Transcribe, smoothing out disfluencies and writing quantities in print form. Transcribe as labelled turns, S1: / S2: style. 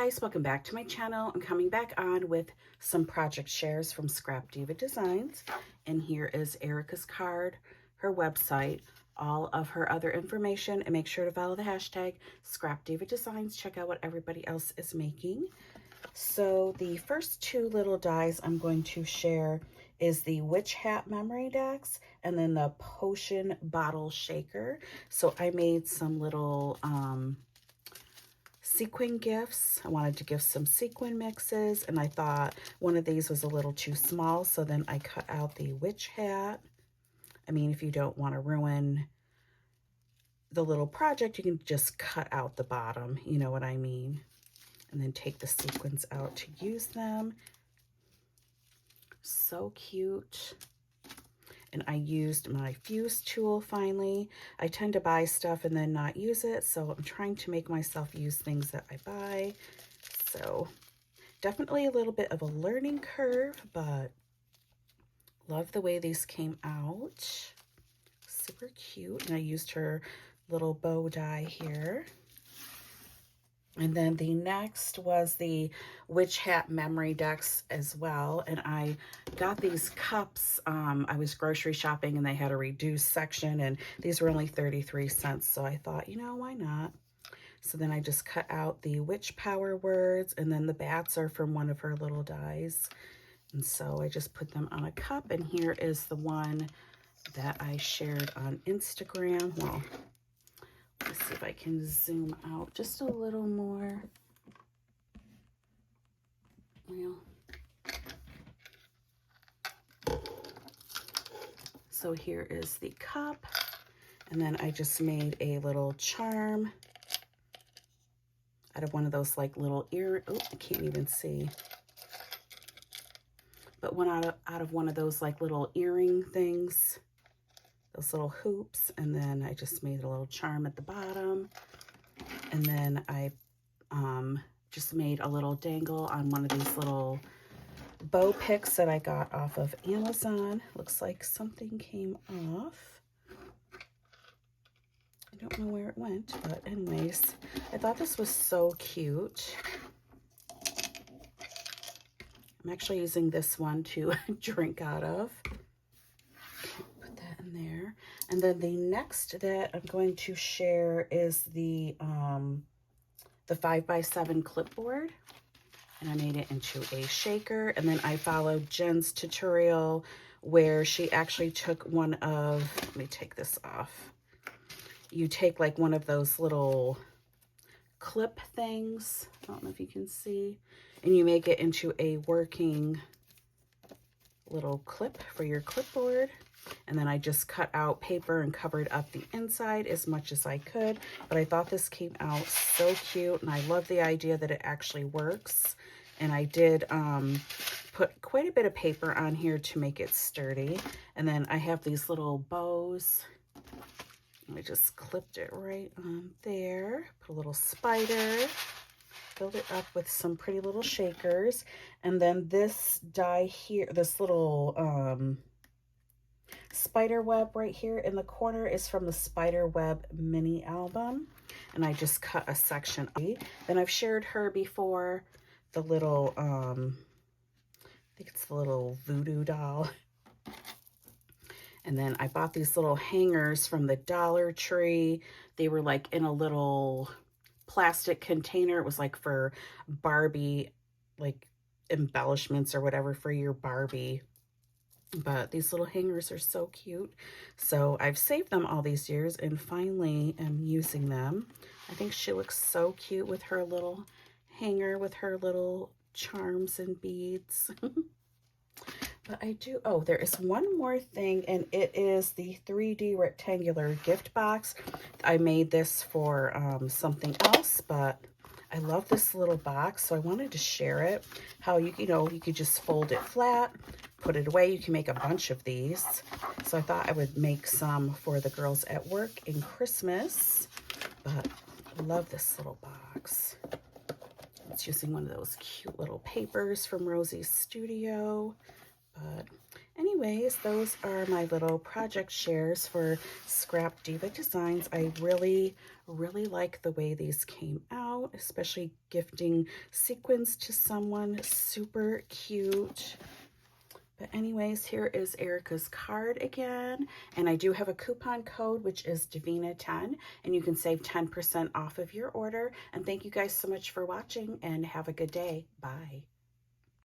S1: guys, welcome back to my channel. I'm coming back on with some project shares from Scrap Diva Designs. And here is Erica's card, her website, all of her other information, and make sure to follow the hashtag Scrap Diva Designs. Check out what everybody else is making. So the first two little dies I'm going to share is the Witch Hat Memory Decks and then the Potion Bottle Shaker. So I made some little sequin gifts. I wanted to give some sequin mixes, and I thought one of these was a little too small, so then I cut out the witch hat. I mean, if you don't want to ruin the little project, you can just cut out the bottom, you know what I mean, and then take the sequins out to use them. So cute. And I used my fuse tool finally. I tend to buy stuff and then not use it, so I'm trying to make myself use things that I buy. So definitely a little bit of a learning curve, but love the way these came out. Super cute. And I used her little bow die here. And then the next was the Witch Hat Memory Decks as well. And I got these cups. I was grocery shopping and they had a reduced section and these were only 33 cents. So I thought, you know, why not? So then I just cut out the witch power words, and then the bats are from one of her little dies. And so I just put them on a cup, and here is the one that I shared on Instagram. Well, let's see if I can zoom out just a little more. Well, so here is the cup, and then I just made a little charm out of one of those like little oh, I can't even see. But one out of one of those like little earring things. Those little hoops, and then I just made a little charm at the bottom, and then I just made a little dangle on one of these little bow picks that I got off of Amazon. Looks like something came off. I don't know where it went, but anyways, I thought this was so cute. I'm actually using this one to drink out of. There. And then the next that I'm going to share is the 5x7 clipboard, and I made it into a shaker. And then I followed Jen's tutorial where she actually took one of, let me take this off. You take like one of those little clip things, I don't know if you can see, and you make it into a working little clip for your clipboard. And then I just cut out paper and covered up the inside as much as I could. But I thought this came out so cute, and I love the idea that it actually works. And I did put quite a bit of paper on here to make it sturdy. And then I have these little bows. I just clipped it right on there. Put a little spider. Filled it up with some pretty little shakers. And then this die here, this little spider web right here in the corner is from the Spider Web mini album, and I just cut a section. Then I've shared her before, the little I think it's the little voodoo doll. And then I bought these little hangers from the Dollar Tree. They were like in a little plastic container. It was like for Barbie, like embellishments or whatever for your Barbie. But these little hangers are so cute. So I've saved them all these years and finally am using them. I think she looks so cute with her little hanger with her little charms and beads. But I do, oh, there is one more thing, and it is the 3D rectangular gift box. I made this for something else, but I love this little box, so I wanted to share it. How you know, you could just fold it flat, put it away. You can make a bunch of these. So I thought I would make some for the girls at work in Christmas. But I love this little box. It's using one of those cute little papers from Rosie's Studio. But anyways, those are my little project shares for Scrap Diva Designs. I really like the way these came out, especially gifting sequins to someone. Super cute. But anyways, here is Erica's card again. And I do have a coupon code, which is Davina10, and you can save 10% off of your order. And thank you guys so much for watching, and have a good day. Bye.